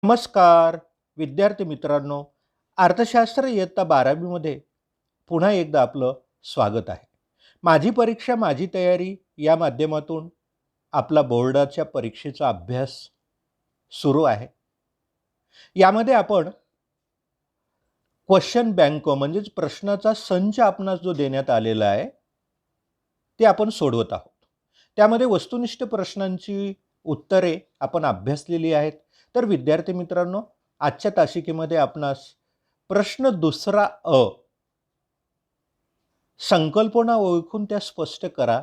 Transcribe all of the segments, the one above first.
नमस्कार विद्यार्थी मित्रांनो. अर्थशास्त्र इयत्ता 12वी मध्ये पुन्हा एकदा आपलं स्वागत आहे. माझी परीक्षा माझी तयारी या माध्यमातून आपला बोर्डाच्या परीक्षेचा अभ्यास सुरू आहे. यामध्ये आपण क्वेश्चन बँक म्हणजेच प्रश्नाचा संच आपणास जो देण्यात आलेला आहे ते आपण सोडवत आहोत. त्यामध्ये वस्तुनिष्ठ प्रश्नांची उत्तरे आपण अभ्यासलेली आहेत. तर विद्यार्थी मित्रांनो, आजच्या तासिकेमध्ये आपणास प्रश्न दुसरा अ, संकल्पना ओळखून त्या स्पष्ट करा,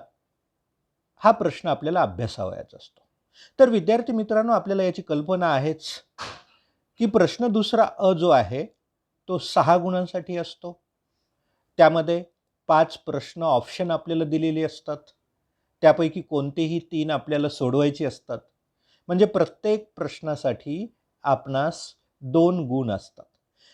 हा प्रश्न आपल्याला अभ्यासावयाचा असतो. तर विद्यार्थी मित्रांनो, आपल्याला याची कल्पना आहेच की प्रश्न दुसरा अ जो आहे तो 6 गुणांसाठी असतो. त्यामध्ये 5 प्रश्न ऑप्शन आपल्याला दिलेले असतात. त्यापैकी कोणतेही 3 आपल्याला सोडवायचे असतात. म्हणजे प्रत्येक प्रश्नासाठी आपणास 2 गुण असतात.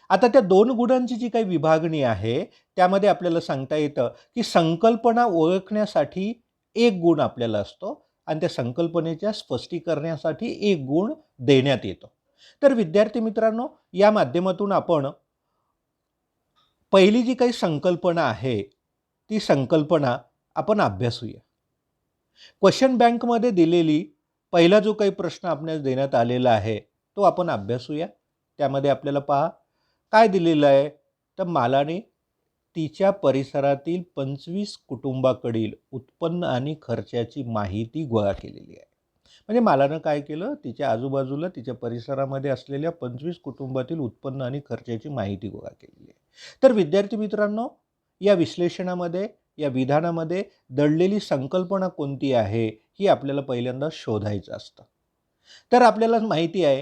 आता त्या 2 गुणांची जी काही विभागणी आहे त्यामध्ये आपल्याला सांगता येतं की संकल्पना ओळखण्यासाठी 1 गुण आपल्याला असतो आणि त्या संकल्पनेच्या स्पष्टीकरणासाठी 1 गुण देण्यात येतो. तर विद्यार्थी मित्रांनो, या माध्यमातून आपण पहिली जी काही संकल्पना आहे ती संकल्पना आपण अभ्यासूया. क्वेश्चन बँकमध्ये दिलेली पहिला जो काही प्रश्न आपल्याला देण्यात आलेला आहे तो आपण अभ्यासूया. त्यामध्ये आपल्याला पहा काय दिलेलं आहे, तर मालाने तिच्या परिसरातील 25 कुटुंबाकडील उत्पन्न आणि खर्चाची माहिती गोळा केलेली आहे. म्हणजे मालानं काय केलं, तिच्या आजूबाजूला तिच्या परिसरामध्ये असलेल्या 25 कुटुंबातील उत्पन्न आणि खर्चाची माहिती गोळा केलेली आहे. तर विद्यार्थी मित्रांनो, या विश्लेषणामध्ये या विधानामध्ये दडलेली संकल्पना कोणती आहे ही आपल्याला पहिल्यांदा शोधायचं असतं. तर आपल्याला माहिती आहे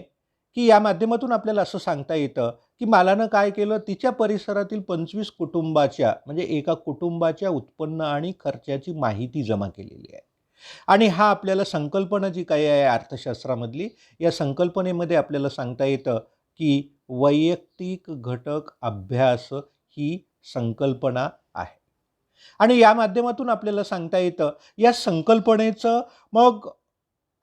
की या माध्यमातून आपल्याला असं सांगता येतं की मालानं काय केलं, तिच्या परिसरातील 25 कुटुंबाच्या म्हणजे एका कुटुंबाच्या उत्पन्न आणि खर्चाची माहिती जमा केलेली आहे. आणि हा आपल्याला संकल्पना जी काही आहे अर्थशास्त्रामधली, या संकल्पनेमध्ये आपल्याला सांगता येतं की वैयक्तिक घटक अभ्यास ही संकल्पना आहे. आणि या माध्यमातून आपल्याला सांगता येतं या संकल्पनेचं मग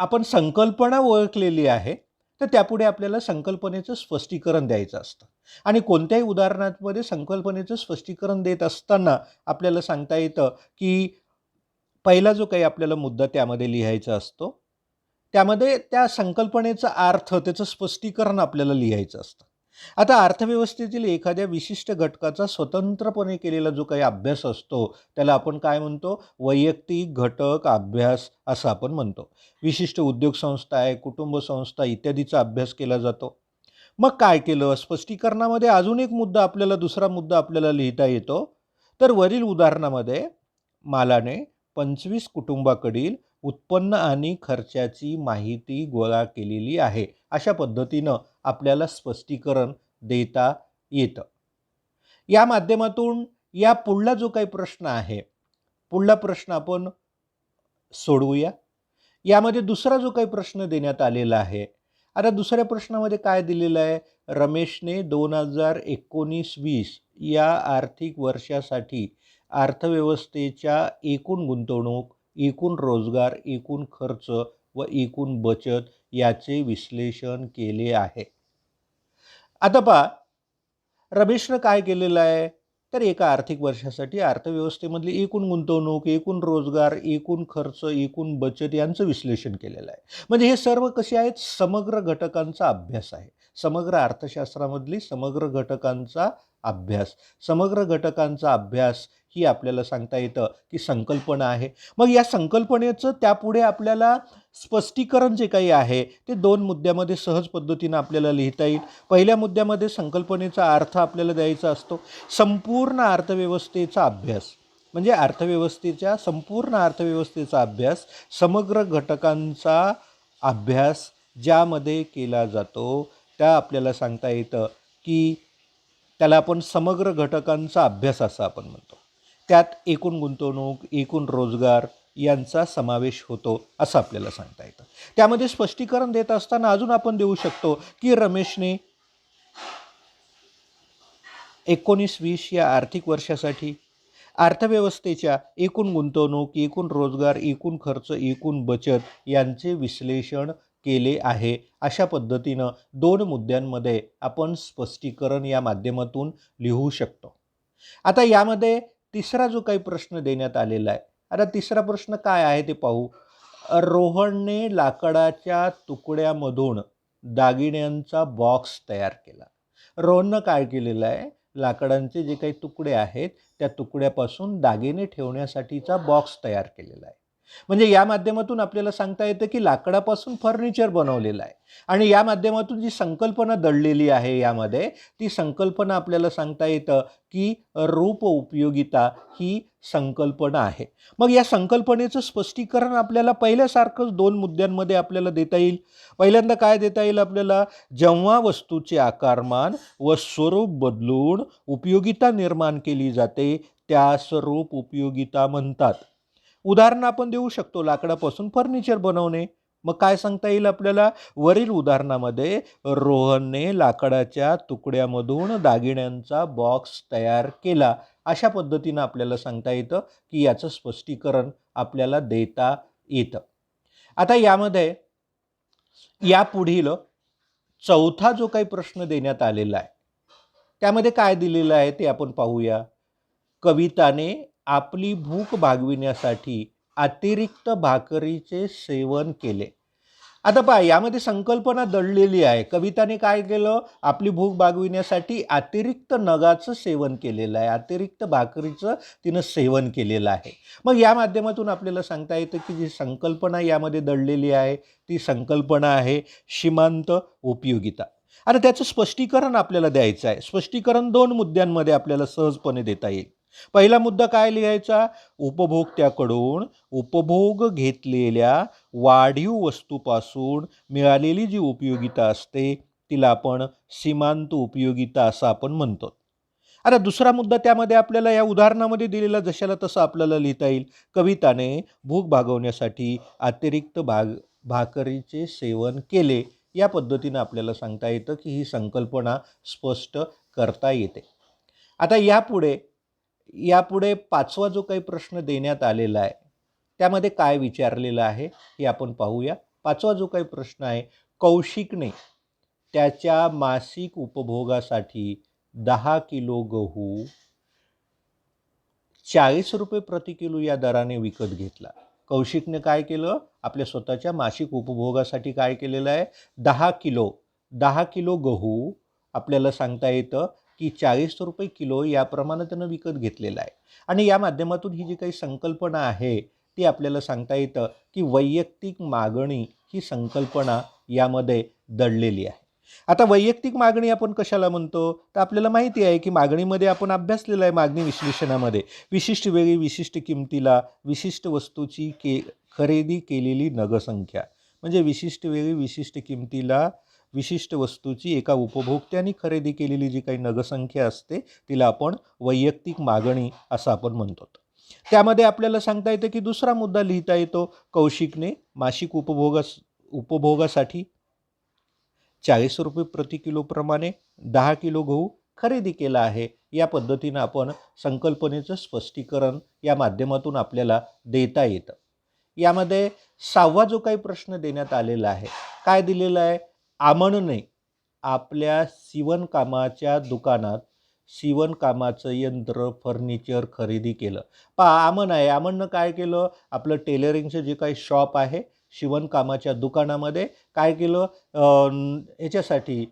आपण संकल्पना ओळखलेली आहे तर त्यापुढे आपल्याला संकल्पनेचं स्पष्टीकरण द्यायचं असतं. आणि कोणत्याही उदाहरणांमध्ये संकल्पनेचं स्पष्टीकरण देत असताना आपल्याला सांगता येतं की पहिला जो काही आपल्याला मुद्दा त्यामध्ये लिहायचा असतो त्यामध्ये त्या संकल्पनेचा अर्थ त्याचं स्पष्टीकरण आपल्याला लिहायचं असतं. आता अर्थव्यवस्थेतील एखाद्या विशिष्ट घटकाचा स्वतंत्रपणे केलेला जो काही अभ्यास असतो त्याला आपण काय म्हणतो, वैयक्तिक घटक अभ्यास असं आपण म्हणतो. विशिष्ट उद्योग संस्था आहे, कुटुंब संस्था इत्यादीचा अभ्यास केला जातो. मग काय केलं, स्पष्टीकरणामध्ये अजून एक मुद्दा आपल्याला दुसरा मुद्दा आपल्याला लिहिता येतो. तर वरील उदाहरणामध्ये मालाने 25 कुटुंबाकडील उत्पन्न आणि खर्चाची माहिती गोळा केलेली आहे. अशा पद्धतीनं आपल्याला स्पष्टीकरण देता येतं. या माध्यमातून या पुढला जो काही प्रश्न आहे, पुढला प्रश्न आपण सोडवूया. यामध्ये दुसरा जो काही प्रश्न देण्यात आलेला आहे, आता दुसऱ्या प्रश्नामध्ये काय दिलेलं आहे, रमेशने 2019-20 या आर्थिक वर्षासाठी अर्थव्यवस्थेच्या एकूण गुंतवणूक, एकूण रोजगार, एकूण खर्च व एकूण बचत याचे विश्लेषण केले आहे. आता पहा, रमेशनं काय केलेलं आहे, तर एका आर्थिक वर्षासाठी अर्थव्यवस्थेमधली एकूण गुंतवणूक, एकूण रोजगार, एकूण खर्च, एकूण बचत यांचं विश्लेषण केलेलं आहे. म्हणजे हे सर्व कसे आहेत, समग्र घटकांचा अभ्यास आहे. समग्र अर्थशास्त्रामधली समग्र घटकांचा अभ्यास. समग्र घटकांचा अभ्यास ही आपल्याला सांगता येतं की संकल्पना आहे. मग या संकल्पनेचं त्यापुढे आपल्याला स्पष्टीकरण जे काही आहे ते 2 मुद्द्यामध्ये सहज पद्धतीनं आपल्याला लिहिता येईल. पहिल्या मुद्द्यामध्ये संकल्पनेचा अर्थ आपल्याला द्यायचा असतो. संपूर्ण अर्थव्यवस्थेचा अभ्यास म्हणजे संपूर्ण अर्थव्यवस्थेचा अभ्यास, समग्र घटकांचा अभ्यास ज्यामध्ये केला जातो त्या आपल्याला सांगता येतं की त्याला आपण समग्र घटकांचा अभ्यास असं आपण म्हणतो. त्यात एकूण गुंतवणूक, एकूण रोजगार यांचा समावेश होतो असं आपल्याला सांगता येतं. त्यामध्ये स्पष्टीकरण देत असताना अजून आपण देऊ शकतो की रमेशने 19-20 या आर्थिक वर्षासाठी अर्थव्यवस्थेच्या एकूण गुंतवणूक, एकूण रोजगार, एकूण खर्च, एकूण बचत यांचे विश्लेषण केले आहे. अशा पद्धतीनं 2 मुद्द्यांमध्ये आपण स्पष्टीकरण या माध्यमातून लिहू शकतो. आता यामध्ये तिसरा जो काही प्रश्न देण्यात आलेला आहे. आता तिसरा प्रश्न काय आहे ते पाहू. रोहनने लाकडाच्या तुकड्यामधून दागिन्यांचा बॉक्स तयार केला. रोहननं काय केलेलं आहे, लाकडांचे जे काही तुकडे आहेत त्या तुकड्यापासून दागिने ठेवण्यासाठीचा बॉक्स तयार केलेला आहे. म्हणजे या माध्यमातून आपल्याला सांगता येतं की लाकडापासून फर्निचर बनवलेलं आहे. आणि या माध्यमातून जी संकल्पना दडलेली आहे यामध्ये, ती संकल्पना आपल्याला सांगता येतं की रूप उपयोगिता ही संकल्पना आहे. मग या संकल्पनेचं स्पष्टीकरण आपल्याला पहिल्यासारखंच 2 मुद्द्यांमध्ये आपल्याला देता येईल. पहिल्यांदा काय देता येईल आपल्याला, जेव्हा वस्तूचे आकारमान व स्वरूप बदलून उपयोगिता निर्माण केली जाते त्यास रूप उपयोगिता म्हणतात. उदाहरण आपण देऊ शकतो, लाकडापासून फर्निचर बनवणे. मग काय सांगता येईल आपल्याला, वरील उदाहरणामध्ये रोहनने लाकडाच्या तुकड्यामधून दागिन्यांचा बॉक्स तयार केला. अशा पद्धतीनं आपल्याला सांगता येतं की याचं स्पष्टीकरण आपल्याला देता येतं. आता यामध्ये यापुढील चौथा जो काही प्रश्न देण्यात आलेला आहे त्यामध्ये काय दिलेलं आहे ते आपण पाहूया. कविताने आपली भूक भागविण्यासाठी अतिरिक्त भाकरीचे सेवन केले. आता पहा, यामध्ये संकल्पना दडलेली आहे. कविताने काय केलं, आपली भूक भागविण्यासाठी अतिरिक्त नगाचं सेवन केलेलं आहे, अतिरिक्त भाकरीचं तिनं सेवन केलेलं आहे. मग या माध्यमातून आपल्याला सांगता येतं की जी संकल्पना यामध्ये दडलेली आहे ती संकल्पना आहे सीमांत उपयोगिता. आता त्याचं स्पष्टीकरण आपल्याला द्यायचं आहे. स्पष्टीकरण 2 मुद्द्यांमध्ये आपल्याला सहजपणे देता येईल. पहिला मुद्दा काय लिहायचा, उपभोक्त्याकडून उपभोग घेतलेल्या वाढीव वस्तूपासून मिळालेली जी उपयोगिता असते तिला आपण सीमांत उपयोगिता असं आपण म्हणतो. आता दुसरा मुद्दा त्यामध्ये आपल्याला या उदाहरणामध्ये दिलेला जशाला तसं आपल्याला लिहिता येईल. कविताने भूक भागवण्यासाठी अतिरिक्त भाकरीचे सेवन केले. या पद्धतीनं आपल्याला सांगता येतं की ही संकल्पना स्पष्ट करता येते. आता यापुढे 5वा जो काही प्रश्न देण्यात आलेला आहे त्यामध्ये काय विचारलेलं आहे हे आपण पाहूया. 5वा जो काही प्रश्न आहे, कौशिकने त्याच्या मासिक उपभोगासाठी 10 किलो गहू 40 रुपये प्रति किलो या दराने विकत घेतला. कौशिकने काय केलं, आपल्या स्वतःच्या मासिक उपभोगासाठी काय केलेलं आहे, 10 किलो गहू आपल्याला सांगता येतं की 40 रुपये किलो याप्रमाणे त्यानं विकत घेतलेलं आहे. आणि या माध्यमातून ही जी काही संकल्पना आहे ती आपल्याला सांगता येतं की वैयक्तिक मागणी ही संकल्पना यामध्ये दडलेली आहे. आता वैयक्तिक मागणी आपण कशाला म्हणतो, तर आपल्याला माहिती आहे की मागणीमध्ये आपण अभ्यासलेलं आहे. मागणी विश्लेषणामध्ये विशिष्ट वेळी विशिष्ट किमतीला विशिष्ट वस्तूची खरेदी केलेली नगसंख्या, म्हणजे विशिष्ट वेळी विशिष्ट किमतीला विशिष्ट वस्तूची एका उपभोक्त्याने खरेदी केलेली जी काही नगसंख्या असते तिला आपण वैयक्तिक मागणी असं आपण म्हणतो. त्यामध्ये आपल्याला सांगता येतं की दुसरा मुद्दा लिहिता येतो, कौशिकने मासिक उपभोगासाठी 40 रुपये प्रति किलोप्रमाणे 10 किलो गहू खरेदी केला आहे. या पद्धतीनं आपण संकल्पनेचं स्पष्टीकरण या माध्यमातून आपल्याला देता येतं. यामध्ये 6वा जो काही प्रश्न देण्यात आलेला आहे, काय दिलेला आहे, आमनने आपल्या शिवणकामाच्या दुकानात शिवणकामाचं यंत्र फर्निचर खरेदी केलं. पहा, आमन आहे, आमननं काय केलं, आपलं टेलरिंगचं जे काही शॉप आहे शिवणकामाच्या दुकानामध्ये काय केलं, ह्याच्यासाठी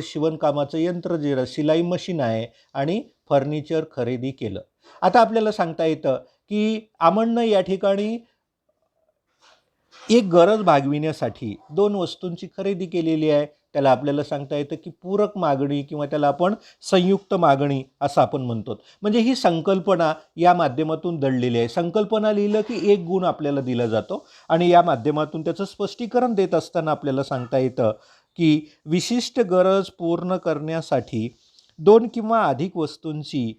शिवणकामाचं यंत्र जे शिलाई मशीन आहे आणि फर्निचर खरेदी केलं. आता आपल्याला सांगता येतं की आमननं या ठिकाणी एक गरज भागविण्यासाठी 2 वस्तूंची खरेदी केलेली आहे. त्याला आपल्याला सांगता येतं की पूरक मागणी किंवा त्याला आपण संयुक्त मागणी असं आपण म्हणतो. म्हणजे ही संकल्पना या माध्यमातून दडलेली आहे. संकल्पना लिहिलं की एक गुण आपल्याला दिला जातो आणि या माध्यमातून त्याचं स्पष्टीकरण देत असताना आपल्याला सांगता येतं की विशिष्ट गरज पूर्ण करण्यासाठी 2 किंवा अधिक वस्तूंची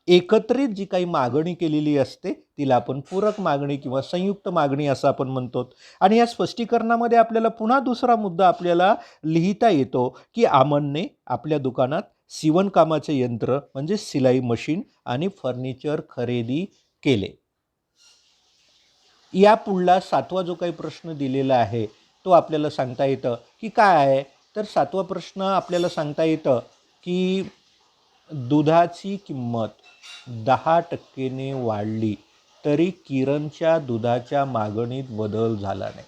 एकत्रित जी काही मागणी केलेली असते तिला आपण पूरक मागणी किंवा संयुक्त मागणी असं आपण म्हणतो. आणि या स्पष्टीकरणामध्ये आपल्याला पुन्हा दुसरा मुद्दा आपल्याला लिहिता येतो की आमनने आपल्या दुकानात शिवणकामाचे यंत्र म्हणजे शिलाई मशीन आणि फर्निचर खरेदी केले. या पुढला 7वा जो काही प्रश्न दिलेला आहे तो आपल्याला सांगता येतं की काय आहे. तर 7वा प्रश्न आपल्याला सांगता येतं की दुधाची किंमत 10% वाढली तरी किरणच्या दुधाच्या मागणीत बदल झाला नाही.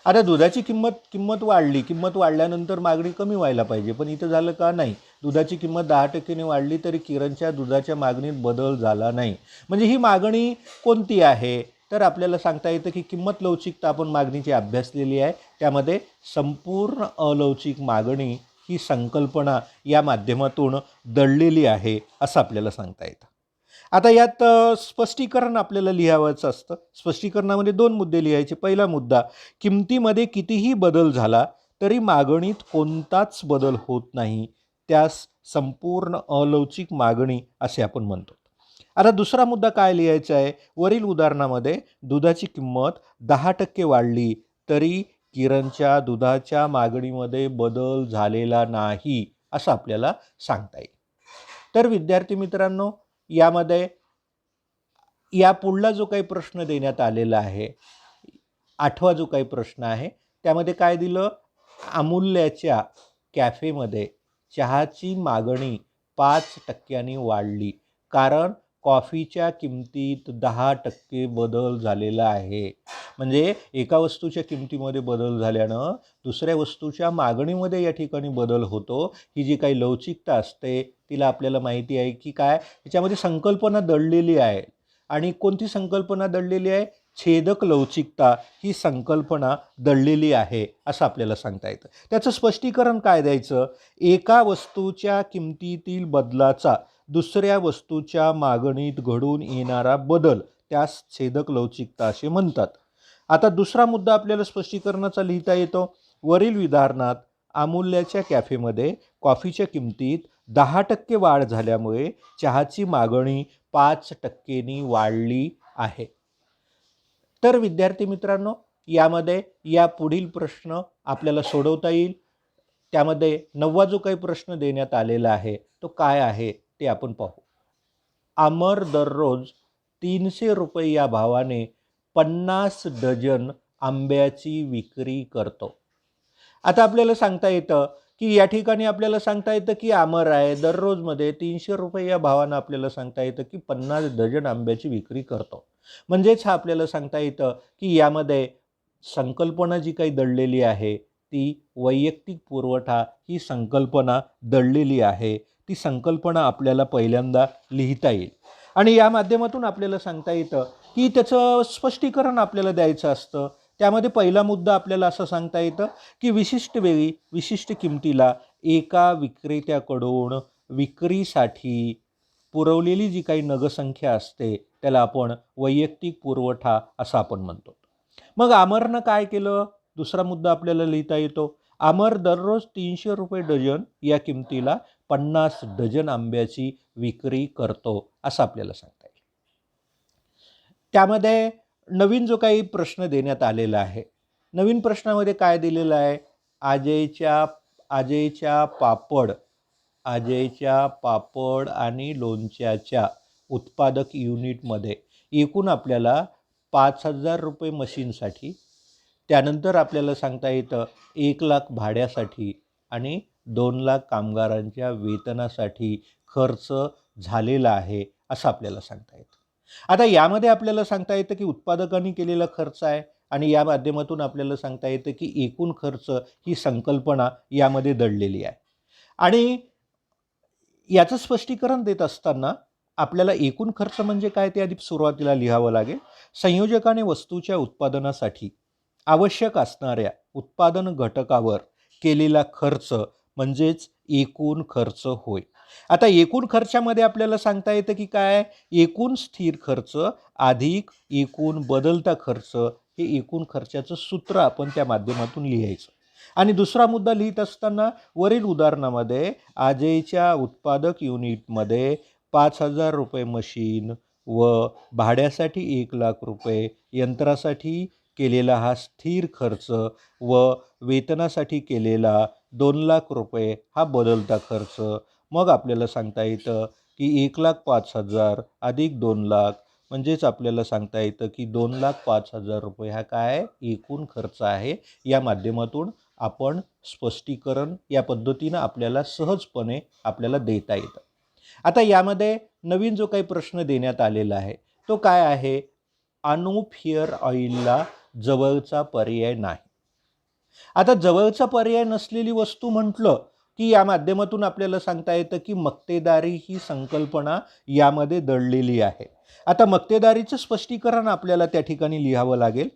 आता दुधाची किंमत वाढली, किंमत वाढल्यानंतर मागणी कमी व्हायला पाहिजे, पण इथं झालं का नाही. दुधाची किंमत 10%ने वाढली तरी किरणच्या दुधाच्या मागणीत बदल झाला नाही. म्हणजे ही मागणी कोणती आहे. तर आपल्याला सांगता येतं की किंमत लवचिकता आपण मागणीची अभ्यासलेली आहे. त्यामध्ये संपूर्ण अलवचिक मागणी ही संकल्पना या माध्यमातून दडलेली आहे असं आपल्याला सांगता येतं. आता यात स्पष्टीकरण आपल्याला लिहावंच असतं. स्पष्टीकरणामध्ये 2 मुद्दे लिहायचे. पहिला मुद्दा, किमतीमध्ये कितीही बदल झाला तरी मागणीत कोणताच बदल होत नाही, त्यास संपूर्ण अलवचिक मागणी असे आपण म्हणतो. आता दुसरा मुद्दा काय लिहायचा आहे. वरील उदाहरणामध्ये दुधाची किंमत 10% वाढली तरी किरणच्या दुधाच्या मागणीमध्ये बदल झालेला नाही असं आपल्याला सांगता येईल. तर विद्यार्थी मित्रांनो, यामध्ये या पुढला जो काही प्रश्न देण्यात आलेला आहे, 8वा जो काही प्रश्न आहे, त्यामध्ये काय दिलं. अमूल्याच्या कॅफेमध्ये चहाची मागणी 5% वाढली कारण कॉफीच्या किमतीत 10% बदल झालेला आहे. म्हणजे एका वस्तूच्या किमतीमध्ये बदल झाल्यानं दुसऱ्या वस्तूच्या मागणीमध्ये या ठिकाणी बदल होतो. ही जी काही लवचिकता असते तिला आपल्याला माहिती आहे की काय, याच्यामध्ये संकल्पना दडलेली आहे. आणि कोणती संकल्पना दडलेली आहे. छेदक लवचिकता ही संकल्पना दडलेली आहे असं आपल्याला सांगता येतं. त्याचं स्पष्टीकरण काय द्यायचं. एका वस्तूच्या किमतीतील बदलाचा दुसऱ्या वस्तूच्या मागणीत घडून येणारा बदल त्यास छेदक लवचिकता असे म्हणतात. आता दुसरा मुद्दा आपल्याला स्पष्टीकरणाचा लिहिता येतो. वरील उदाहरणात अमूल्याच्या कॅफेमध्ये कॉफीच्या किमतीत 10% वाढ झाल्यामुळे चहाची मागणी 5%नी वाढली आहे. तर विद्यार्थी मित्रांनो, यामध्ये या पुढील प्रश्न आपल्याला सोडवता येईल. त्यामध्ये 9वा जो काही प्रश्न देण्यात आलेला आहे तो काय आहे ते आपण पाहू. अमर दररोज 300 रुपये या भावाने 50 डझन आंब्याची विक्री करतो. आता आपल्याला सांगता येतं की या ठिकाणी आपल्याला सांगता येतं की अमर आहे, दररोजमध्ये 300 रुपये या भावानं आपल्याला सांगता येतं की 50 डझन आंब्याची विक्री करतो. म्हणजेच हा आपल्याला सांगता येतं की यामध्ये संकल्पना जी काही दडलेली आहे ती वैयक्तिक पुरवठा ही संकल्पना दडलेली आहे. ती संकल्पना आपल्याला पहिल्यांदा लिहिता येईल आणि या माध्यमातून आपल्याला सांगता येतं की त्याचं स्पष्टीकरण आपल्याला द्यायचं असतं. त्यामध्ये पहिला मुद्दा आपल्याला असं सांगता येतं की विशिष्ट वेळी विशिष्ट किमतीला एका विक्रेत्याकडून विक्रीसाठी पुरवलेली जी काही नगसंख्या असते त्याला आपण वैयक्तिक पुरवठा असं आपण म्हणतो. मग अमरनं काय केलं. दुसरा मुद्दा आपल्याला लिहिता येतो. अमर दररोज 300 रुपये डझन या किमतीला 50 डझन आंब्याची विक्री करतो असं आपल्याला सांगता येईल. त्यामध्ये नवीन जो काही प्रश्न देण्यात आलेला आहे. नवीन प्रश्नामध्ये काय दिलेलं आहे. अजयच्या पापड आणि लोणच्याच्या उत्पादक युनिटमध्ये एकूण आपल्याला 5,000 रुपये मशीनसाठी, त्यानंतर आपल्याला सांगता येतं 1,00,000 भाड्यासाठी आणि 2,00,000 कामगारांच्या वेतनासाठी खर्च झालेला आहे असं आपल्याला सांगता येतं. आता यामध्ये आपल्याला सांगता येतं की उत्पादकांनी केलेला खर्च आहे आणि या माध्यमातून आपल्याला सांगता येतं की एकूण खर्च ही संकल्पना यामध्ये दडलेली आहे. आणि याचं स्पष्टीकरण देत असताना आपल्याला एकूण खर्च म्हणजे काय ते आधी सुरुवातीला लिहावं लागेल. संयोजकाने वस्तूच्या उत्पादनासाठी आवश्यक असणाऱ्या उत्पादन घटकावर केलेला खर्च म्हणजेच एकूण खर्च होय. आता एकूण खर्चामध्ये आपल्याला सांगता येतं की काय. एकूण स्थिर खर्च अधिक एकूण बदलता खर्च हे एकूण खर्चाचं सूत्र आपण त्या माध्यमातून लिहायचं. आणि दुसरा मुद्दा लिहित असताना वरील उदाहरणामध्ये अजयच्या उत्पादक युनिटमध्ये 5,000 रुपये मशीन व भाड्यासाठी 1,00,000 रुपये, यंत्रासाठी केलेला हा स्थिर खर्च व वेतनासाठी केलेला 2,00,000 रुपये हा बदलता खर्च. मग आपल्याला सांगता येतं की 1,05,000 अधिक 2,00,000 म्हणजेच आपल्याला सांगता येतं की 2,05,000 रुपये हा काय आहे, एकूण खर्च आहे. या माध्यमातून आपण स्पष्टीकरण या पद्धतीनं आपल्याला सहजपणे आपल्याला देता येतं. आता यामध्ये नवीन जो काही प्रश्न देण्यात आलेला आहे तो काय आहे, अनूप हेअर ऑइलला जवळचा पर्याय नाही. आता जवळचा पर्याय नसलेली वस्तू म्हटलं की या माध्यमातून आपल्याला सांगता येतं की मक्तेदारी ही संकल्पना यामध्ये दडलेली आहे. आता मक्तेदारीचं स्पष्टीकरण आपल्याला त्या ठिकाणी लिहावं लागेल.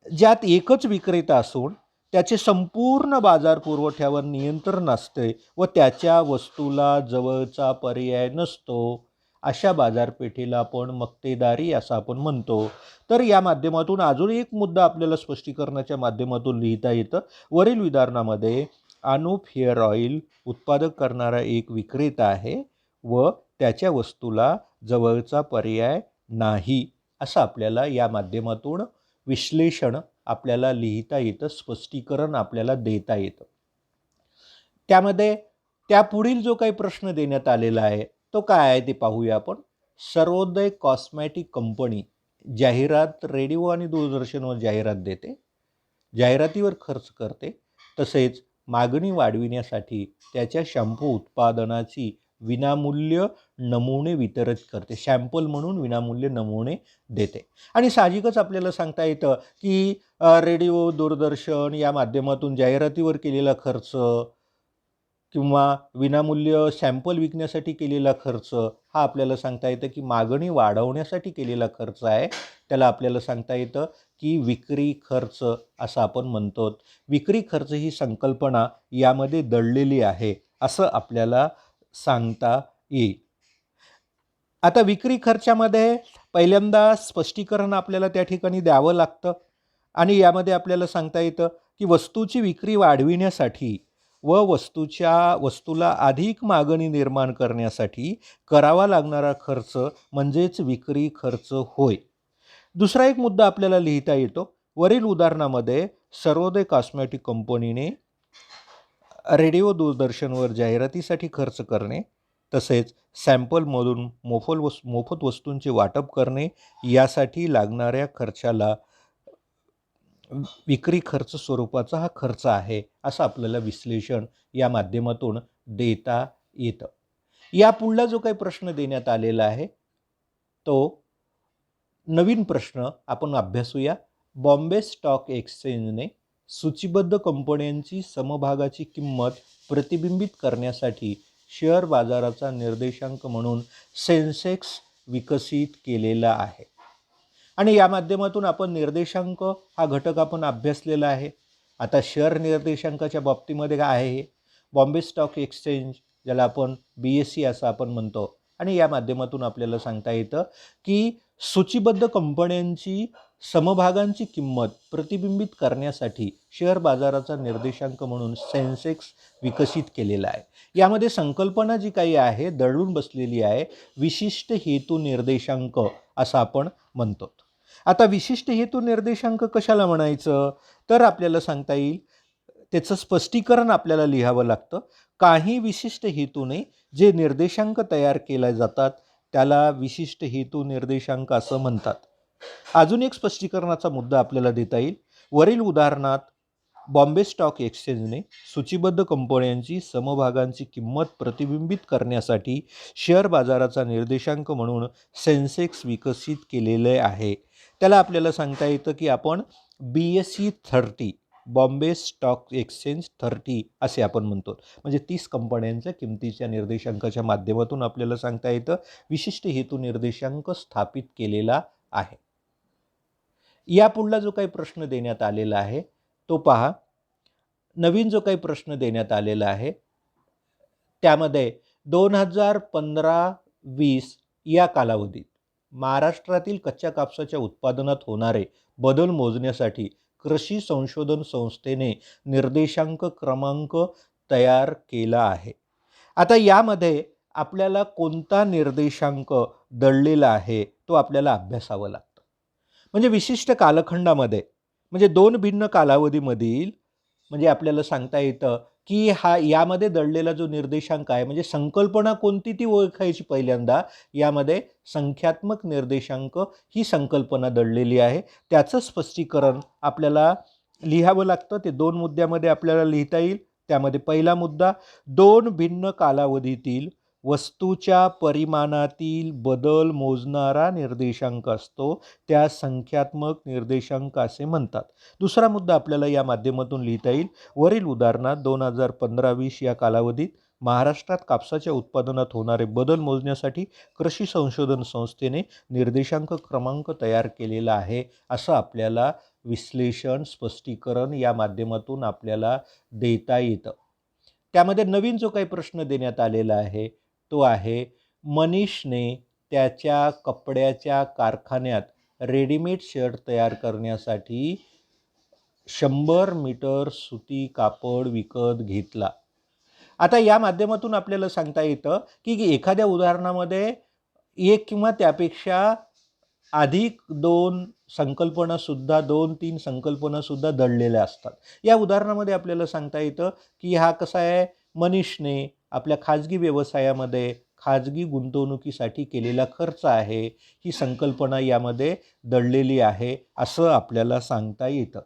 ज्यात एकच विक्रेता असून त्याचे संपूर्ण बाजार पुरवठ्यावर नियंत्रण असते व त्याच्या वस्तूला जवळचा पर्याय नसतो, अशा बाजारपेठेला आपण मक्तेदारी असं आपण म्हणतो. तर या माध्यमातून अजून एक मुद्दा आपल्याला स्पष्टीकरणाच्या माध्यमातून लिहिता येतं. वरील उदाहरणामध्ये अनूप हेअर ऑइल उत्पादक करणारा एक विक्रेता आहे व त्याच्या वस्तूला जवळचा पर्याय नाही, असं आपल्याला या माध्यमातून विश्लेषण आपल्याला लिहिता येतं, स्पष्टीकरण आपल्याला देता येतं. त्यामध्ये त्यापुढील जो काही प्रश्न देण्यात आलेला आहे तो काय आहे ते पाहूया आपण. सर्वोदय कॉस्मॅटिक कंपनी जाहिरात रेडिओ आणि दूरदर्शनवर जाहिरात देते, जाहिरातीवर खर्च करते, तसेच मागणी वाढविण्यासाठी त्याच्या शॅम्पू उत्पादनाची विनामूल्य नमुने वितरित करते, शॅम्पल म्हणून विनामूल्य नमुने देते. आणि साहजिकच आपल्याला सांगता येतं की रेडिओ दूरदर्शन या माध्यमातून जाहिरातीवर केलेला खर्च किंवा विनामूल्य सॅम्पल विकण्यासाठी केलेला खर्च हा आपल्याला सांगता येतं की मागणी वाढवण्यासाठी केलेला खर्च आहे. त्याला आपल्याला सांगता येतं की विक्री खर्च असं आपण म्हणतो. विक्री खर्च ही संकल्पना यामध्ये दडलेली आहे असं आपल्याला सांगता येईल. आता विक्री खर्चामध्ये पहिल्यांदा स्पष्टीकरण आपल्याला त्या ठिकाणी द्यावं लागतं आणि यामध्ये आपल्याला सांगता येतं की वस्तूची विक्री वाढविण्यासाठी व वस्तूला अधिक मागणी निर्माण करण्यासाठी करावा लागणारा खर्च म्हणजेच विक्री खर्च होय. दुसरा एक मुद्दा आपल्याला लिहिता येतो. वरील उदाहरणामध्ये सर्वोदय कॉस्मॅटिक कंपनीने रेडिओ दूरदर्शनवर जाहिरातीसाठी खर्च करणे, तसेच सॅम्पलमधून मोफत वस्तूंचे वाटप करणे यासाठी लागणाऱ्या खर्चाला विक्री खर्च स्वरूपाचा हा खर्च आहे असं आपल्याला विश्लेषण या माध्यमातून देता येतं. या पुढला जो काही प्रश्न देण्यात आलेला आहे तो नवीन प्रश्न आपण अभ्यासूया. बॉम्बे स्टॉक एक्सचेंजने सूचीबद्ध कंपन्यांची समभागाची किंमत प्रतिबिंबित करण्यासाठी शेअर बाजाराचा निर्देशांक म्हणून सेन्सेक्स विकसित केलेला आहे. आणि या माध्यमातून आपण निर्देशांक हा घटक आपण अभ्यासलेला आहे. आता शेअर निर्देशांकाच्या बाबतीमध्ये काय आहे, हे बॉम्बे स्टॉक एक्सचेंज ज्याला आपण BSE असं आपण म्हणतो, आणि या माध्यमातून आपल्याला सांगता येतं की सूचीबद्ध कंपन्यांची समभागांची किंमत प्रतिबिंबित करण्यासाठी शेअर बाजाराचा निर्देशांक म्हणून सेन्सेक्स विकसित केलेला आहे. यामध्ये संकल्पना जी काही आहे दडून बसलेली आहे, विशिष्ट हेतू निर्देशांक असं आपण म्हणतो. आता विशिष्ट हेतू निर्देशांक कशाला म्हणायचं, तर आपल्याला सांगता येईल त्याचं स्पष्टीकरण आपल्याला लिहावं लागतं. काही विशिष्ट हेतूने जे निर्देशांक तयार केले जातात त्याला विशिष्ट हेतू निर्देशांक असं म्हणतात. अजून एक स्पष्टीकरणाचा मुद्दा आपल्याला देता येईल. वरील उदाहरणात बॉम्बे स्टॉक एक्सचेंजने सूचीबद्ध कंपन्यांची समभागांची किंमत प्रतिबिंबित करण्यासाठी शेअर बाजाराचा निर्देशांक म्हणून सेन्सेक्स विकसित केलेले आहे. त्याला आपल्याला सांगता येतं की आपण BSE 30 बॉम्बे स्टॉक एक्सचेंज 30 असे आपण म्हणतो. म्हणजे 30 कंपन्यांच्या किमतीच्या निर्देशांकाच्या माध्यमातून आपल्याला सांगता येतं विशिष्ट हेतू निर्देशांक स्थापित केलेला आहे. या पुढला जो काही प्रश्न देण्यात आलेला आहे तो पहा. नवीन जो काही प्रश्न देण्यात आलेला आहे त्यामध्ये 2015-20 या कालावधीत महाराष्ट्रातील कच्च्या कापसाच्या उत्पादनात होणारे बदल मोजण्यासाठी कृषी संशोधन संस्थेने निर्देशांक क्रमांक तयार केला आहे. आता यामध्ये आपल्याला कोणता निर्देशांक दडलेला आहे तो आपल्याला अभ्यासावा लागतो. म्हणजे विशिष्ट कालखंडामध्ये, म्हणजे 2 भिन्न कालावधीमधील, म्हणजे आपल्याला सांगता येतं की यामध्ये दडलेला जो निर्देशांक आहे, म्हणजे संकल्पना कोणती ती ओळखायची पहिल्यांदा. यामध्ये संख्यात्मक निर्देशांक ही संकल्पना दडलेली आहे. त्याचं स्पष्टीकरण आपल्याला लिहावं लागतं. ते 2 मुद्द्यामध्ये आपल्याला लिहिता येईल. त्यामध्ये पहिला मुद्दा, 2 भिन्न कालावधीतील वस्तूच्या परिमाणातील बदल मोजणारा निर्देशांक असतो, त्या संख्यात्मक निर्देशांक असे म्हणतात. दुसरा मुद्दा आपल्याला या माध्यमातून लिहिता येईल. वरील उदाहरणात 2015-20 या कालावधीत महाराष्ट्रात कापसाच्या उत्पादनात होणारे बदल मोजण्यासाठी कृषी संशोधन संस्थेने निर्देशांक क्रमांक तयार केलेला आहे, असं आपल्याला विश्लेषण स्पष्टीकरण या माध्यमातून आपल्याला देता येतं. त्यामध्ये नवीन जो काही प्रश्न देण्यात आलेला आहे तो आहे, मनीषने त्याच्या कपड्याच्या कारखान्यात रेडीमेड शर्ट तयार करण्यासाठी 100 मीटर सुती कापड विकत घेतला. आता या माध्यमातून आपल्याला सांगता येतं की एखाद्या उदाहरणामध्ये एक किंवा त्यापेक्षा अधिक 2 संकल्पनासुद्धा 2-3 संकल्पनासुद्धा दडलेल्या असतात. या उदाहरणामध्ये आपल्याला सांगता येतं की हा कसा आहे, मनीषने आपल्या खाजगी व्यवसायामध्ये खाजगी गुंतवणुकीसाठी केलेला खर्च आहे, ही संकल्पना यामध्ये दडलेली आहे, असं आपल्याला सांगता येतं.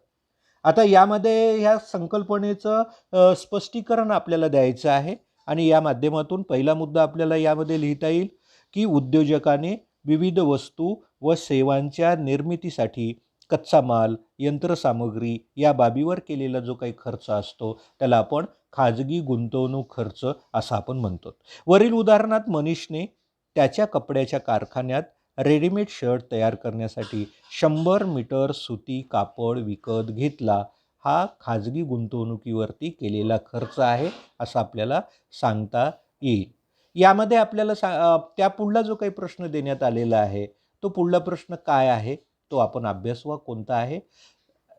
आता यामध्ये ह्या संकल्पनेचं स्पष्टीकरण आपल्याला द्यायचं आहे आणि या माध्यमातून पहिला मुद्दा आपल्याला यामध्ये लिहिता येईल की उद्योजकाने विविध वस्तू व सेवांच्या निर्मितीसाठी कच्चा माल, यंत्रसामग्री या बाबीवर केलेला जो काही खर्च असतो त्याला आपण खाजगी गुंतवणूक खर्च असं आपण म्हणतो. वरील उदाहरणात मनीषने त्याच्या कपड्याच्या कारखान्यात रेडीमेड शर्ट तयार करण्यासाठी 100 मीटर सुती कापड विकत घेतला. हा खाजगी गुंतवणुकीवरती केलेला खर्च आहे असं आपल्याला सांगता येईल. यामध्ये आपल्याला त्या पुढला जो काही प्रश्न देण्यात आलेला आहे तो पुढला प्रश्न काय आहे तो आपण अभ्यासवा. कोणता आहे,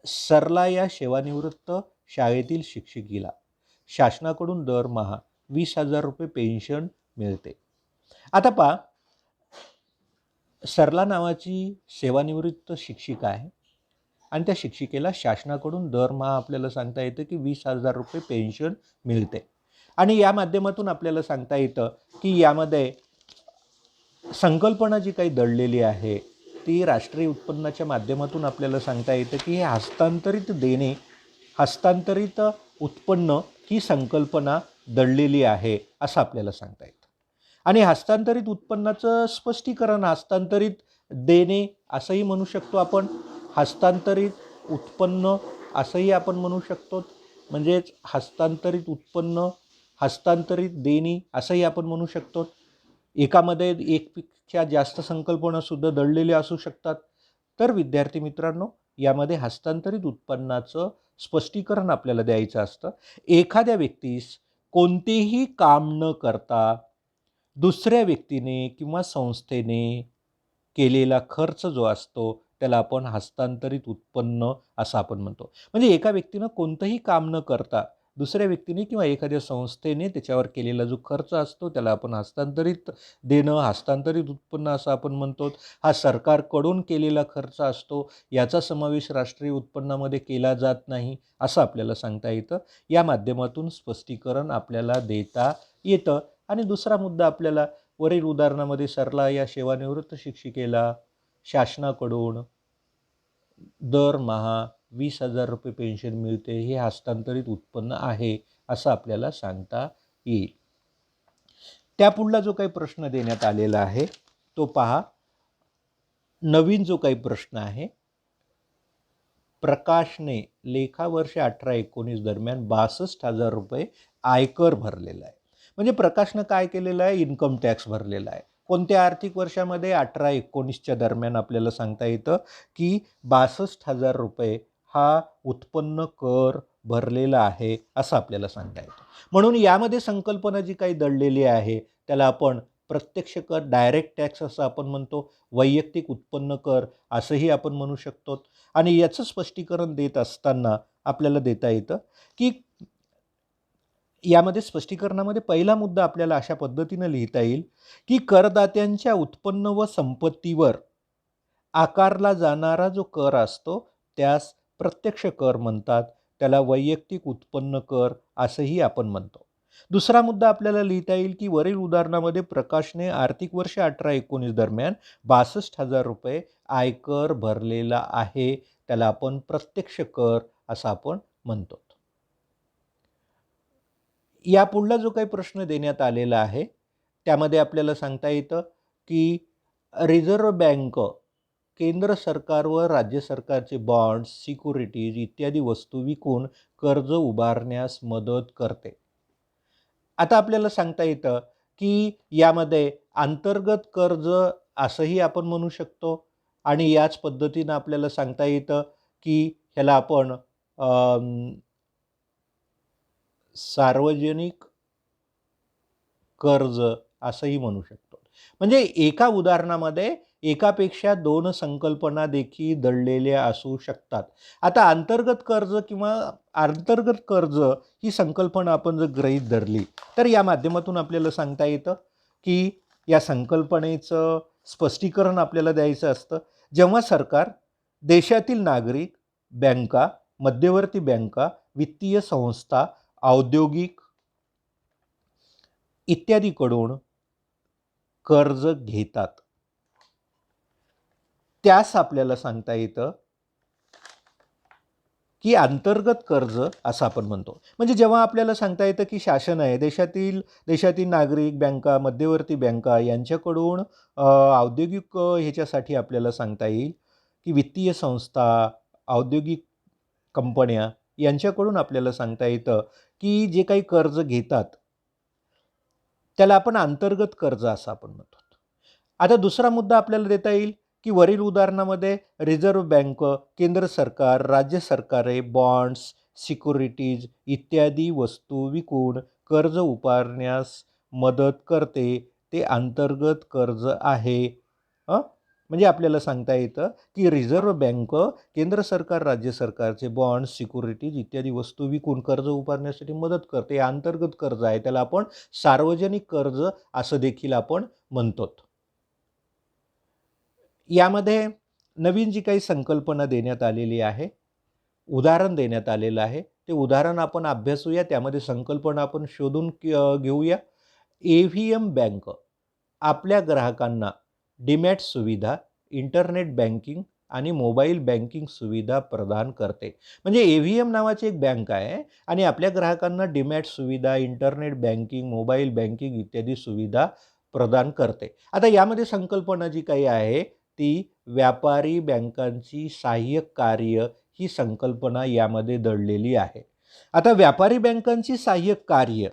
सरला या सेवानिवृत्त शाळेतील शिक्षिकेला शासनाकडून दरमहा 20,000 रुपये पेन्शन मिळते. आता पहा, सरला नावाची सेवानिवृत्त शिक्षिका आहे आणि त्या शिक्षिकेला शासनाकडून दरमहा आपल्याला सांगता येतं की 20,000 रुपये पेन्शन मिळते. आणि या माध्यमातून आपल्याला सांगता येतं की यामध्ये संकल्पना जी काही दडलेली आहे ती राष्ट्रीय उत्पन्नाच्या माध्यमातून आपल्याला सांगता येतं की हे हस्तांतरित देणे, हस्तांतरित उत्पन्न ही संकल्पना दडलेली आहे असं आपल्याला सांगता येतं. आणि हस्तांतरित उत्पन्नाचं स्पष्टीकरण हस्तांतरित देणे असंही म्हणू शकतो आपण, हस्तांतरित उत्पन्न असंही आपण म्हणू शकतो. म्हणजेच हस्तांतरित उत्पन्न, हस्तांतरित देणी असंही आपण म्हणू शकतो. एकामध्ये एकपेक्षा जास्त संकल्पनासुद्धा दडलेल्या असू शकतात. तर विद्यार्थी मित्रांनो, यामध्ये हस्तांतरित उत्पन्नाचं स्पष्टीकरण आपल्याला द्यायचं असतं. एखाद्या व्यक्तीस कोणतेही काम न करता दुसऱ्या व्यक्तीने किंवा संस्थेने केलेला खर्च जो असतो त्याला आपण हस्तांतरित उत्पन्न असं आपण म्हणतो. म्हणजे एका व्यक्तीनं कोणतंही काम न करता दुसऱ्या व्यक्तीने किंवा एखाद्या संस्थेने त्याच्यावर केलेला जो खर्च असतो त्याला आपण हस्तांतरित देणं, हस्तांतरित उत्पन्न असं आपण म्हणतो. हा सरकारकडून केलेला खर्च असतो, याचा समावेश राष्ट्रीय उत्पन्नामध्ये केला जात नाही असं आपल्याला सांगता येतं. या माध्यमातून स्पष्टीकरण आपल्याला देता येतं. आणि दुसरा मुद्दा आपल्याला वरील उदाहरणामध्ये सरला या सेवानिवृत्त शिक्षिकेला शासनाकडून दरमहा 20,000 रुपये पेन्शन मिळते, हे हस्तांतरित उत्पन्न आहे असं आपल्याला सांगता येईल. त्या पुढला जो काही प्रश्न देण्यात आलेला आहे तो पहा. नवीन जो काही प्रश्न आहे, प्रकाशने लेखावर्ष 18-19 दरम्यान 62,000 रुपये आयकर भरलेला आहे. म्हणजे प्रकाशनं काय केलेलं आहे, इन्कम टॅक्स भरलेला आहे. कोणत्या आर्थिक वर्षामध्ये, 18-19च्या दरम्यान आपल्याला सांगता येतं की 62,000 रुपये हा उत्पन्न कर भरलेला आहे असं आपल्याला सांगता येतं. म्हणून यामध्ये संकल्पना जी काही दडलेली आहे त्याला आपण प्रत्यक्ष कर, डायरेक्ट टॅक्स असं आपण म्हणतो, वैयक्तिक उत्पन्न कर असंही आपण म्हणू शकतो. आणि याचं स्पष्टीकरण देत असताना आपल्याला देता येतं की यामध्ये स्पष्टीकरणामध्ये पहिला मुद्दा आपल्याला अशा पद्धतीनं लिहिता येईल की करदात्यांच्या उत्पन्न व संपत्तीवर आकारला जाणारा जो कर असतो त्यास प्रत्यक्ष कर म्हणतात. त्याला वैयक्तिक उत्पन्न कर असंही आपण म्हणतो. दुसरा मुद्दा आपल्याला लिहिता येईल की वरील उदाहरणामध्ये प्रकाशने आर्थिक वर्ष 18-19 दरम्यान 62,000 रुपये आयकर भरलेला आहे. त्याला आपण प्रत्यक्ष कर असं आपण म्हणतो. या पुढला जो काही प्रश्न देण्यात आलेला आहे त्यामध्ये आपल्याला सांगता येतं की रिझर्व्ह बँक केंद्र सरकार व राज्य सरकारचे बॉन्ड्स, सिक्युरिटीज इत्यादी वस्तू विकून कर्ज उभारण्यास मदत करते. आता आपल्याला सांगता येतं की यामध्ये अंतर्गत कर्ज असंही आपण म्हणू शकतो आणि याच पद्धतीनं आपल्याला सांगता येतं की ह्याला आपण सार्वजनिक कर्ज असंही म्हणू शकतो. म्हणजे एका उदाहरणामध्ये एकापेक्षा 2 संकल्पना देखील दडलेल्या असू शकतात. आता अंतर्गत कर्ज किंवा अंतर्गत कर्ज ही संकल्पना आपण जर गृहीत धरली तर या माध्यमातून आपल्याला सांगता येतं की या संकल्पनेचं स्पष्टीकरण आपल्याला द्यायचं असतं. जेव्हा सरकार देशातील नागरिक, बँका, मध्यवर्ती बँका, वित्तीय संस्था, औद्योगिक इत्यादीकडून कर्ज घेतात त्यास आपल्याला सांगता येतं की अंतर्गत कर्ज असं आपण म्हणतो. म्हणजे जेव्हा आपल्याला सांगता येतं की शासन आहे देशातील नागरिक, बँका, मध्यवर्ती बँका यांच्याकडून औद्योगिक ह्याच्यासाठी आपल्याला सांगता येईल की वित्तीय संस्था, औद्योगिक कंपन्या यांच्याकडून आपल्याला सांगता येतं की जे काही कर्ज घेतात त्याला आपण अंतर्गत कर्ज असं आपण म्हणतो. आता दुसरा मुद्दा आपल्याला देता येईल की वरील उदाहरणामध्ये रिझर्व्ह बँक केंद्र सरकार, राज्य सरकारे बॉन्ड्स, सिक्युरिटीज इत्यादी वस्तू विकून कर्ज उभारण्यास मदत करते. ते अंतर्गत कर्ज आहे. म्हणजे आपल्याला सांगता येतं की रिझर्व्ह बँक केंद्र सरकार, राज्य सरकारचे बॉन्ड्स, सिक्युरिटीज इत्यादी वस्तू विकून कर्ज उभारण्यासाठी मदत करते. हे अंतर्गत कर्ज आहे. त्याला आपण सार्वजनिक कर्ज असं देखील आपण म्हणतो. यामध्ये नवीन जी काही संकल्पना देण्यात आलेली आहे, उदाहरण देण्यात आलेलं आहे, ते उदाहरण आपण अभ्यासूया. त्यामध्ये संकल्पना आपण शोधून घेऊया. AVM बँक आपल्या ग्राहकांना डीमॅट सुविधा, इंटरनेट बँकिंग आणि मोबाईल बँकिंग सुविधा प्रदान करते. म्हणजे AVM नावाची एक बँक आहे आणि आपल्या ग्राहकांना डीमॅट सुविधा, इंटरनेट बँकिंग, मोबाईल बँकिंग इत्यादी सुविधा प्रदान करते. आता यामध्ये संकल्पना जी काही आहे ती व्यापारी बँकांची सहाय्यक कार्य ही संकल्पना यामध्ये दडलेली आहे. आता व्यापारी बँकांची सहाय्यक कार्य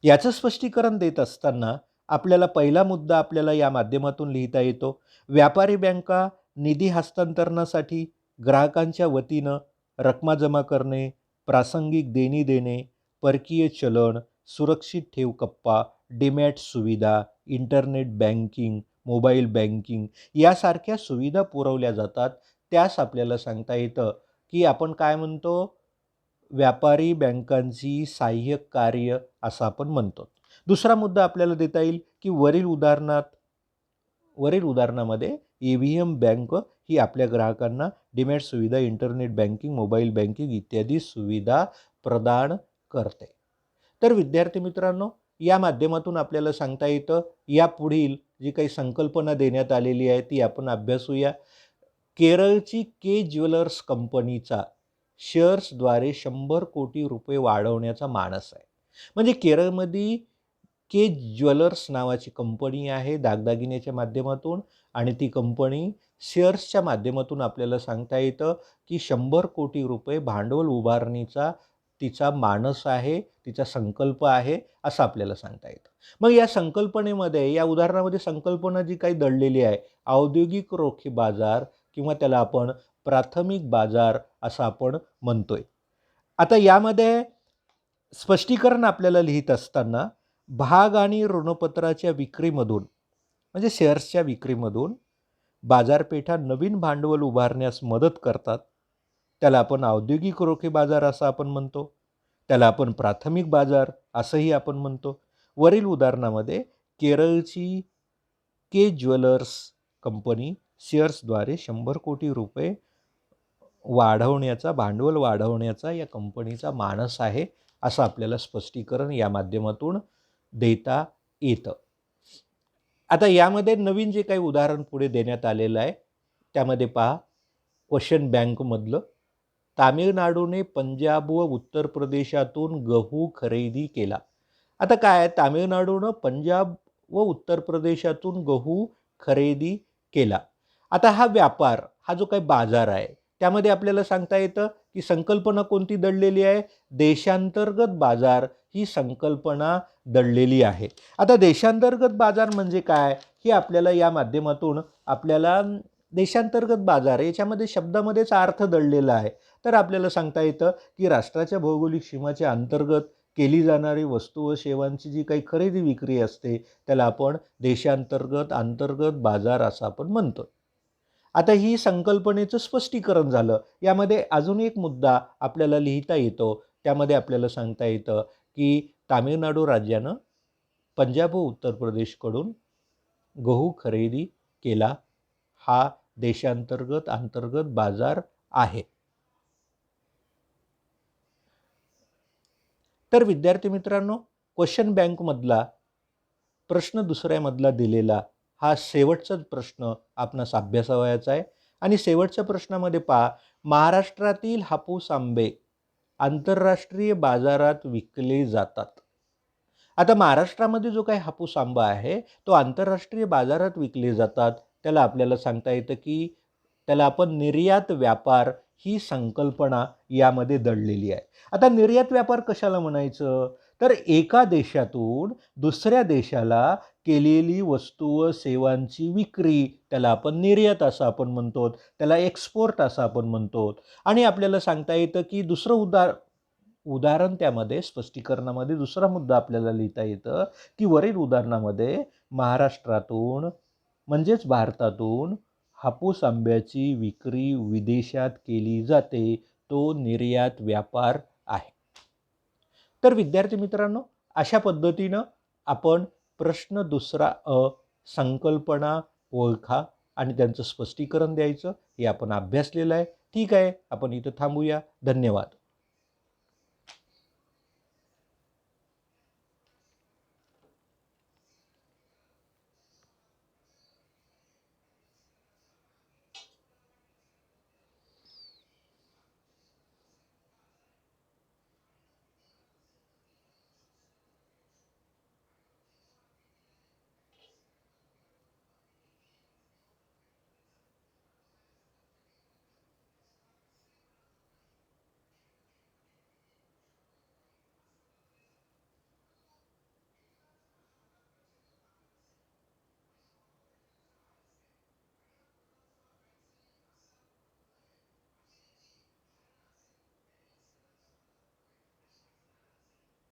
याचं स्पष्टीकरण देत असताना आपल्याला पहिला मुद्दा आपल्याला या माध्यमातून लिहिता येतो. व्यापारी बँका निधी हस्तांतरणासाठी ग्राहकांच्या वतीनं रकमा जमा करणे, प्रासंगिक देणी देणे, परकीय चलन, सुरक्षित ठेव कप्पा, डीमॅट सुविधा, इंटरनेट बँकिंग, मोबाईल बँकिंग यासारख्या सुविधा पुरवल्या जातात. त्यास आपल्याला सांगता येतं की आपण काय म्हणतो, व्यापारी बँकांची सहाय्यक कार्य असं आपण म्हणतो. दुसरा मुद्दा आपल्याला देता येईल की वरील उदाहरणामध्ये AVM बँक ही आपल्या ग्राहकांना डीमॅट सुविधा, इंटरनेट बँकिंग, मोबाईल बँकिंग इत्यादी सुविधा प्रदान करते. तर विद्यार्थी मित्रांनो, या माध्यमातून आपल्याला सांगता येतं यापुढील जी काही संकल्पना देण्यात आलेली आहे ती आपण अभ्यासूया. केरळची के ज्वेलर्स कंपनीचा शेअर्सद्वारे 100 कोटी रुपये वाढवण्याचा मानस आहे. म्हणजे केरळमध्ये के ज्वेलर्स नावाची कंपनी आहे दागदागिन्याच्या माध्यमातून आणि ती कंपनी शेअर्सच्या माध्यमातून आपल्याला सांगता येतं की 100 कोटी रुपये भांडवल उभारणीचा तिचा मानस आहे, तिचा संकल्प आहे असं आपल्याला सांगता येतं. मग या संकल्पनेमध्ये, या उदाहरणामध्ये संकल्पना जी काही दडलेली आहे, औद्योगिक रोखे बाजार किंवा त्याला आपण प्राथमिक बाजार असं आपण म्हणतोय. आता यामध्ये स्पष्टीकरण आपल्याला लिहित असताना भाग आणि ऋणपत्राच्या विक्रीमधून म्हणजे शेअर्सच्या विक्रीमधून बाजारपेठा नवीन भांडवल उभारण्यास मदत करतात. त्याला आपण औद्योगिक रोखे बाजार असं आपण म्हणतो. त्याला आपण प्राथमिक बाजार असंही आपण म्हणतो. वरील उदाहरणामध्ये केरळची के ज्वेलर्स कंपनी शेअर्सद्वारे 100 कोटी रुपये वाढवण्याचा, भांडवल वाढवण्याचा या कंपनीचा मानस आहे, असं आपल्याला स्पष्टीकरण या माध्यमातून देता येतं. आता यामध्ये नवीन जे काही उदाहरण पुढे देण्यात आलेलं आहे त्यामध्ये पहा, क्वेश्चन बँकमधलं, तामिळनाडूने पंजाब व उत्तर प्रदेशातून गहू खरेदी केला. आता काय आहे, तामिळनाडूनं पंजाब व उत्तर प्रदेशातून गहू खरेदी केला. आता हा व्यापार, हा जो काही बाजार आहे त्यामध्ये आपल्याला सांगता येतं की संकल्पना कोणती दडलेली आहे, देशांतर्गत बाजार ही संकल्पना दडलेली आहे. आता देशांतर्गत बाजार म्हणजे काय हे आपल्याला या माध्यमातून आपल्याला देशांतर्गत बाजार याच्यामध्ये शब्दामध्येच अर्थ दडलेला आहे. तर आपल्याला सांगता येतं की राष्ट्राच्या भौगोलिक सीमाच्या अंतर्गत केली जाणारी वस्तू व सेवांची जी काही खरेदी विक्री असते त्याला आपण देशांतर्गत अंतर्गत बाजार असं आपण म्हणतो. आता ही संकल्पनेचं स्पष्टीकरण झालं. यामध्ये अजून एक मुद्दा आपल्याला लिहिता येतो. त्यामध्ये आपल्याला सांगता येतं की तामिळनाडू राज्यानं पंजाब व उत्तर प्रदेशकडून गहू खरेदी केला. हा देशांतर्गत अंतर्गत बाजार आहे. तर विद्यार्थी मित्रांनो, क्वेश्चन बँकमधला प्रश्न दुसऱ्यामधला दिलेला हा शेवटचाच प्रश्न आपणास अभ्यासावयाचा आहे. आणि शेवटच्या प्रश्नामध्ये पहा, महाराष्ट्रातील हापूस आंबे आंतरराष्ट्रीय बाजारात विकले जातात. आता महाराष्ट्रामध्ये जो काही हापूस आंबा आहे तो आंतरराष्ट्रीय बाजारात विकले जातात. त्याला आपल्याला सांगता येतं की त्याला आपण निर्यात व्यापार ही संकल्पना यामध्ये दडलेली आहे. आता निर्यात व्यापार कशाला म्हणायचं, तर एका देशातून दुसऱ्या देशाला केलेली वस्तू व सेवांची विक्री, त्याला आपण निर्यात असं आपण म्हणतो, त्याला एक्सपोर्ट असं आपण म्हणतो. आणि आपल्याला सांगता येतं की दुसरं उदाहरण त्यामध्ये स्पष्टीकरणामध्ये दुसरा मुद्दा आपल्याला लिहिता येतं की वरील उदाहरणामध्ये महाराष्ट्रातून म्हणजेच भारतातून हापूस आंब्याची विक्री विदेशात केली जाते, तो निर्यात व्यापार आहे. तर विद्यार्थी मित्रांनो, अशा पद्धतीनं आपण प्रश्न दुसरा संकल्पना ओळखा आणि त्यांचं स्पष्टीकरण द्यायचं हे आपण अभ्यासलेलं आहे. ठीक आहे, आपण इथं थांबूया. धन्यवाद.